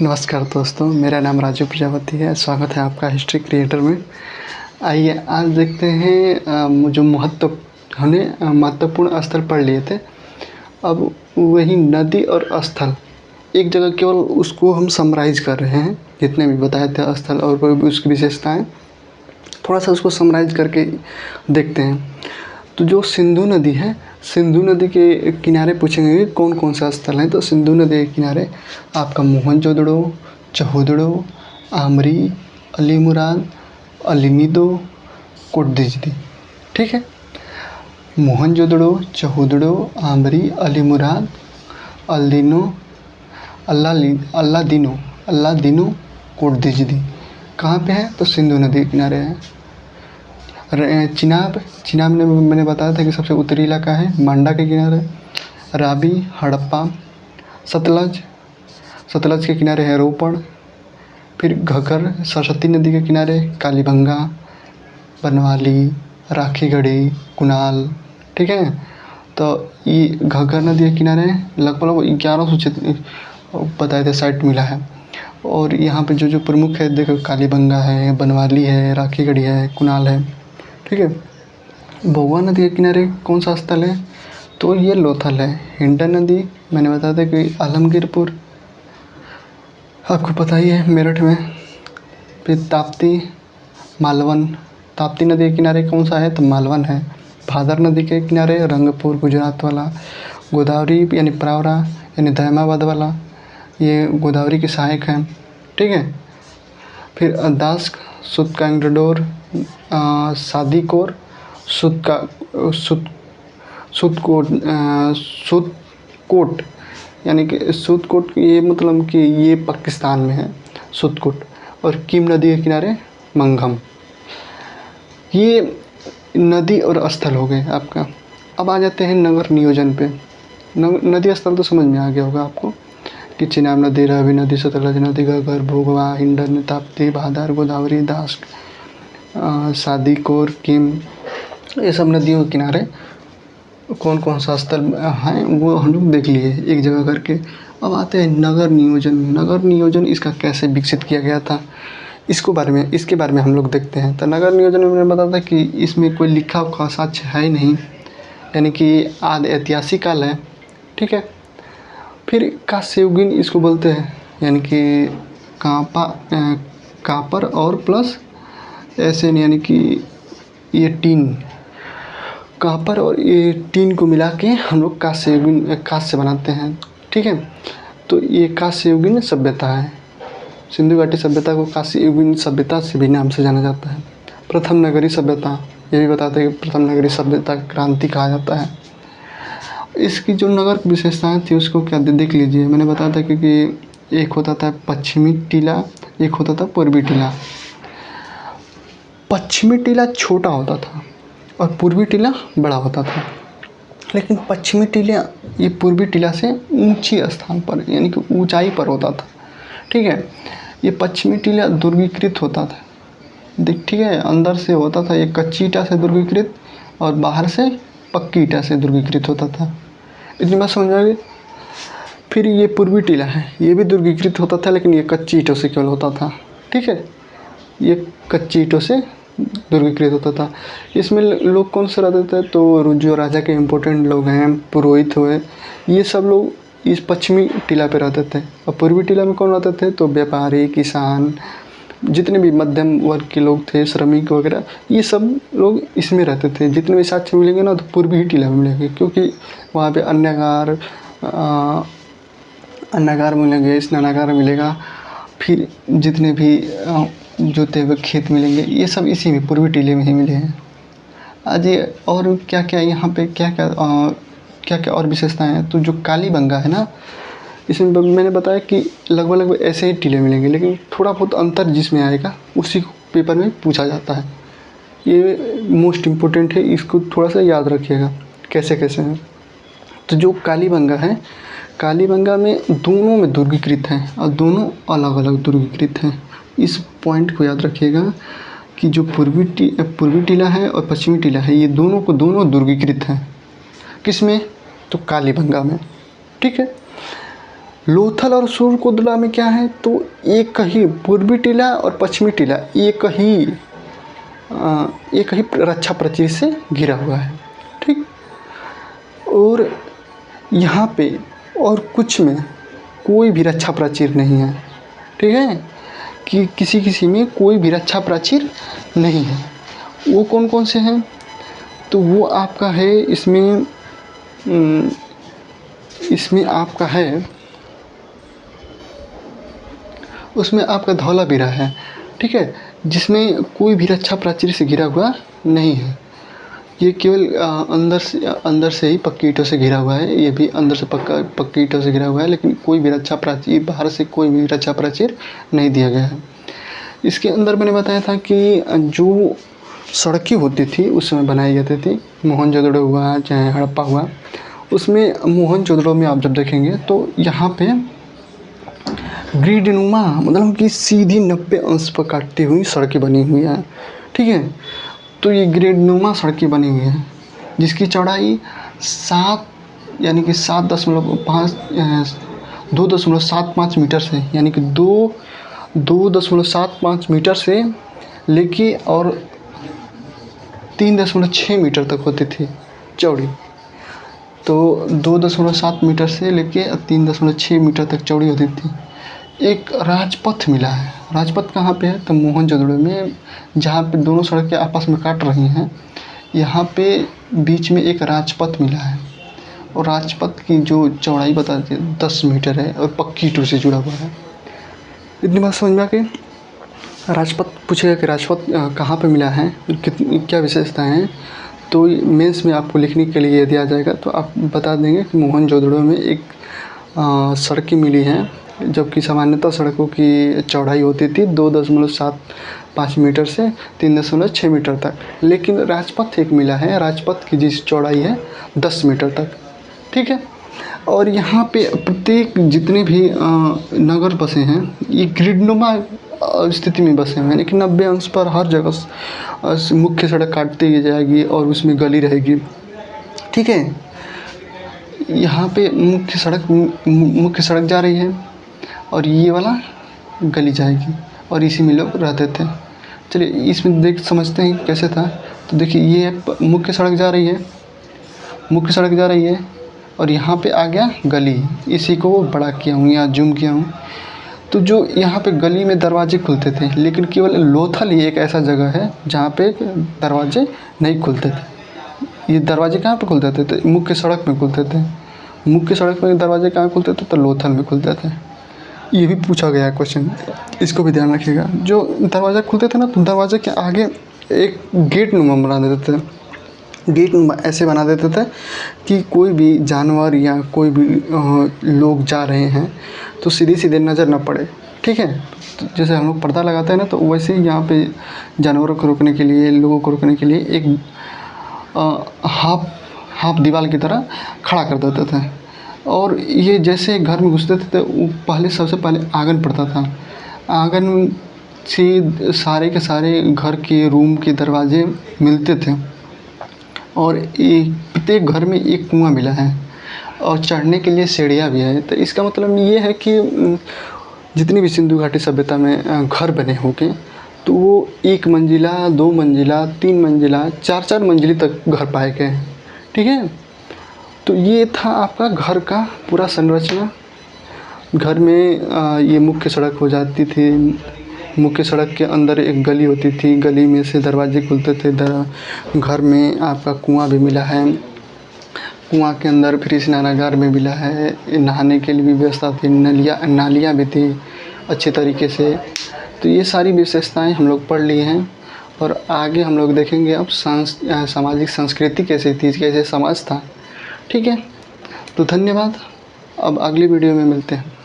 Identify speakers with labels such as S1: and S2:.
S1: नमस्कार दोस्तों, मेरा नाम राजू प्रजापति है। स्वागत है आपका हिस्ट्री क्रिएटर में। आइए आज देखते हैं जो हमने महत्वपूर्ण स्थल पढ़ लिए थे। अब वही नदी और स्थल एक जगह केवल उसको हम समराइज कर रहे हैं, जितने भी बताए थे स्थल और कोई भी उसकी विशेषताएं, थोड़ा सा उसको समराइज करके देखते हैं। तो जो सिंधु नदी है, सिंधु नदी के किनारे पूछेंगे कौन कौन सा स्थल है, तो सिंधु नदी के किनारे आपका मोहनजोदड़ो, चहुदड़ो, आमरी, अलीमुराद, अलीमीदो, कोटदीजदी। ठीक है, मोहनजोदड़ो, चहुदड़ो, आमरी, अलीमुराद, अल्दिनो, अल्लादीनो, कोटदीजदी। कहाँ पे है? तो सिंधु नदी के किनारे है। चिनाब ने मैंने बताया था कि सबसे उत्तरी इलाका है, मांडा के किनारे। रावी, हड़प्पा। सतलज के किनारे है रोपड़। फिर घग्गर सरस्वती नदी के किनारे कालीबंगा, बनवाली, राखीगढ़ी, कुणाल। ठीक है, तो ये घग्गर नदी के किनारे लगभग 1100 बताए थे साइट मिला है। और यहाँ पे जो प्रमुख है देखो, कालीबंगा है, बनवाली है, राखीगढ़ी है, कुणाल है। ठीक है, भोगवा नदी के किनारे कौन सा स्थल है? तो ये लोथल है। हिंडन नदी मैंने बताया था कि आलमगीरपुर, आपको पता ही है, मेरठ में। फिर ताप्ती, मालवन। ताप्ती नदी के किनारे कौन सा है? तो मालवन है। भादर नदी के किनारे रंगपुर गुजरात वाला। गोदावरी यानी प्रावरा यानी दहमाबाद वाला, ये गोदावरी के सहायक हैं। ठीक है, फिर दास्क, सुतकांगडोर, सादीकोर, सूतकोट यानी कि सूतकोट, ये मतलब कि ये पाकिस्तान में है सूतकोट। और कीम नदी के किनारे मंगम। ये नदी और स्थल हो गए आपका। अब आ जाते हैं नगर नियोजन पे। नदी स्थल तो समझ में आ गया होगा आपको कि चिनाब नदी, रावी नदी, सतलज नदी, घग्गर, भोगवा, हिंडन, ताप्ती, भादर, गोदावरी, दास्क, सादीकोर, कीम, ये सब नदियों के किनारे कौन कौन सा स्थल हैं वो हम लोग देख लिए एक जगह करके। अब आते हैं नगर नियोजन। नगर नियोजन इसका कैसे विकसित किया गया था, इसके बारे में हम लोग देखते हैं। तो नगर नियोजन में मैंने बताया था कि इसमें कोई लिखा हुआ साक्ष्य है ही नहीं, यानी कि आदि ऐतिहासिक काल है। ठीक है, फिर कांस्ययुगीन इसको बोलते हैं, यानी कि कापर और प्लस ऐसे, यानी कि ये टीन, कापर और ये टीन को मिला के हम लोग कांस्य बनाते हैं। ठीक है, तो ये कांस्ययुगीन सभ्यता है। सिंधु घाटी सभ्यता को कांस्ययुगीन सभ्यता से भी नाम से जाना जाता है। प्रथम नगरीय सभ्यता, ये भी बताते हैं कि प्रथम नगरीय सभ्यता क्रांति कहा जाता है। इसकी जो नगर विशेषताएं थी उसको क्या देख लीजिए। मैंने बताया था कि एक होता था पश्चिमी टीला, एक होता था पूर्वी टीला। पश्चिमी टीला छोटा होता था और पूर्वी टीला बड़ा होता था, लेकिन पश्चिमी टीला ये पूर्वी टीला से ऊंची स्थान पर यानी कि ऊंचाई पर होता था। ठीक है, ये पश्चिमी टीला दुर्गीकृत होता था। ठीक है, अंदर से होता था ये कच्ची ईंटा से दुर्गीकृत और बाहर से पक्की ईंटा से दुर्गीकृत होता था। इतनी बात समझ आ गई। फिर ये पूर्वी टीला है, ये भी दुर्गीकृत होता था, लेकिन ये कच्ची ईंटों से केवल होता था। ठीक है, ये कच्ची ईंटों से दुर्गीकृत होता था। इसमें लोग कौन से रहते थे? तो जो राजा के इम्पोर्टेंट लोग हैं, पुरोहित हुए, ये सब लोग इस पश्चिमी टीला पे रहते थे। और पूर्वी टीला में कौन रहते थे? तो व्यापारी, किसान, जितने भी मध्यम वर्ग के लोग थे, श्रमिक वगैरह, ये सब लोग इसमें रहते थे। जितने भी साक्ष्य मिलेंगे ना तो पूर्वी ही टीला में मिलेंगे, क्योंकि वहाँ पे अन्नागार मिलेंगे, स्नानागार मिलेगा। फिर जितने भी जोते हुए खेत मिलेंगे, ये सब इसी में पूर्वी टीले में ही मिले हैं। आज ये और क्या क्या यहाँ पे क्या क्या और विशेषताएं हैं? तो जो कालीबंगा है ना, इसमें मैंने बताया कि लगभग ऐसे ही टीले मिलेंगे, लेकिन थोड़ा बहुत अंतर जिसमें आएगा उसी पेपर में पूछा जाता है। ये मोस्ट इम्पोर्टेंट है, इसको थोड़ा सा याद रखिएगा कैसे कैसे है। तो जो कालीबंगा है, कालीबंगा में दोनों में दुर्गीकृत हैं और दोनों अलग अलग दुर्गीकृत हैं। इस पॉइंट को याद रखिएगा कि जो पूर्वी टीला है और पश्चिमी टीला है, ये दोनों दुर्गीकृत हैं। किस में? तो कालीबंगा में। ठीक है, लोथल और सूर्यकुंडला में क्या है, तो एक ही पूर्वी टीला और पश्चिमी टीला एक ही रक्षा प्राचीर से घिरा हुआ है। ठीक, और यहाँ पे और कुछ में कोई भी रक्षा प्राचीर नहीं है। ठीक है, कि किसी में कोई भी रक्षा प्राचीर नहीं है। वो कौन कौन से हैं, तो वो आपका है इसमें आपका है, उसमें आपका धौलावीरा है। ठीक है, जिसमें कोई भी रक्षा प्राचीर से घिरा हुआ नहीं है। ये केवल अंदर से ही पक्की ईंटों से घिरा हुआ है। ये भी अंदर से पक्की ईंटों से घिरा हुआ है, लेकिन कोई भी रक्षा प्राचीर, बाहर से कोई भी रक्षा प्राचीर नहीं दिया गया है। इसके अंदर मैंने बताया था कि जो सड़कें होती थी उस समय बनाई जाती थी, मोहनजोदड़ो हुआ चाहे हड़प्पा हुआ, उसमें मोहनजोदड़ो में आप जब देखेंगे तो यहाँ पे ग्रिडनुमा मतलब कि सीधी 90 अंश पर काटती हुई सड़कें बनी हुई हैं। ठीक है, तो ये ग्रिडनुमा सड़कें बनी हुई हैं जिसकी चौड़ाई 2.75 मीटर से, यानी कि 2.75 मीटर से लेके और 3.6 मीटर तक होती थी चौड़ी। तो 2.7 मीटर से लेके 3.6 मीटर तक चौड़ी होती थी। एक राजपथ मिला है। राजपथ कहाँ पे है, तो मोहनजोदड़ो में, जहाँ पे दोनों सड़कें आपस में काट रही हैं, यहाँ पे बीच में एक राजपथ मिला है। और राजपथ की जो चौड़ाई बताते 10 मीटर है और पक्की ईंटों से जुड़ा हुआ है। इतनी बात समझ में आ गई। राजपथ पूछेगा कि राजपथ कहाँ पे मिला है, क्या विशेषताएं हैं, तो मेंस में आपको लिखने के लिए यदि आ जाएगा तो आप बता देंगे कि मोहनजोदड़ो में एक सड़कें मिली हैं, जबकि सामान्यतः सड़कों की चौड़ाई होती थी 2.75 मीटर से 3.6 मीटर तक, लेकिन राजपथ एक मिला है, राजपथ की जिस चौड़ाई है 10 मीटर तक। ठीक है, और यहाँ पे प्रत्येक जितने भी नगर बसे हैं ये ग्रिडनुमा स्थिति में बसे हुए हैं, लेकिन 90 अंश पर हर जगह मुख्य सड़क काटती जाएगी और उसमें गली रहेगी। ठीक है, यहाँ पे मुख्य सड़क जा रही है और ये वाला गली जाएगी और इसी में लोग रहते थे। चलिए इसमें समझते हैं कैसे था। तो देखिए ये मुख्य सड़क जा रही है और यहाँ पे आ गया गली, इसी को बड़ा किया हूँ या जूम किया हूँ। तो जो यहाँ पे गली में दरवाजे खुलते थे, लेकिन केवल लोथल ही एक ऐसा जगह है जहाँ पे दरवाजे नहीं खुलते थे। ये दरवाजे कहाँ पे खुलते थे, तो मुख्य सड़क में खुलते थे। मुख्य सड़क में दरवाजे कहाँ खुलते थे, तो लोथल में खुलते थे। ये भी पूछा गया है क्वेश्चन, इसको भी ध्यान रखिएगा। जो दरवाज़ा खुलते थे ना, तो दरवाजे के आगे एक गेट नुमा बना देते थे। गेट नुमा ऐसे बना देते थे कि कोई भी जानवर या कोई भी लोग जा रहे हैं तो सीधे नज़र ना पड़े। ठीक है, तो जैसे हम लोग पर्दा लगाते हैं ना, तो वैसे ही यहाँ पे जानवरों को रोकने के लिए, लोगों को रोकने के लिए एक हाफ दीवार की तरह खड़ा कर देते थे। और ये जैसे घर में घुसते थे तो वो सबसे पहले आंगन पड़ता था। आंगन से सारे के सारे घर के रूम के दरवाजे मिलते थे और प्रत्येक घर में एक कुआं मिला है और चढ़ने के लिए सीढ़ियाँ भी है। तो इसका मतलब ये है कि जितनी भी सिंधु घाटी सभ्यता में घर बने होंगे तो वो 1 मंजिला, 2 मंजिला, 3 मंजिला, 4 मंजिली तक घर पाए गए हैं। ठीक है, तो ये था आपका घर का पूरा संरचना। घर में ये मुख्य सड़क हो जाती थी। मुख्य सड़क के अंदर एक गली होती थी, गली में से दरवाजे खुलते थे। घर में आपका कुआं भी मिला है, कुआं के अंदर फिर स्नानागार में मिला है, नहाने के लिए भी व्यवस्था थी, नालियाँ भी थी अच्छे तरीके से। तो ये सारी विशेषताएं हम लोग पढ़ लिए हैं और आगे हम लोग देखेंगे अब सामाजिक संस्कृति कैसे थी, कैसे समाज था। ठीक है, तो धन्यवाद। अब अगली वीडियो में मिलते हैं।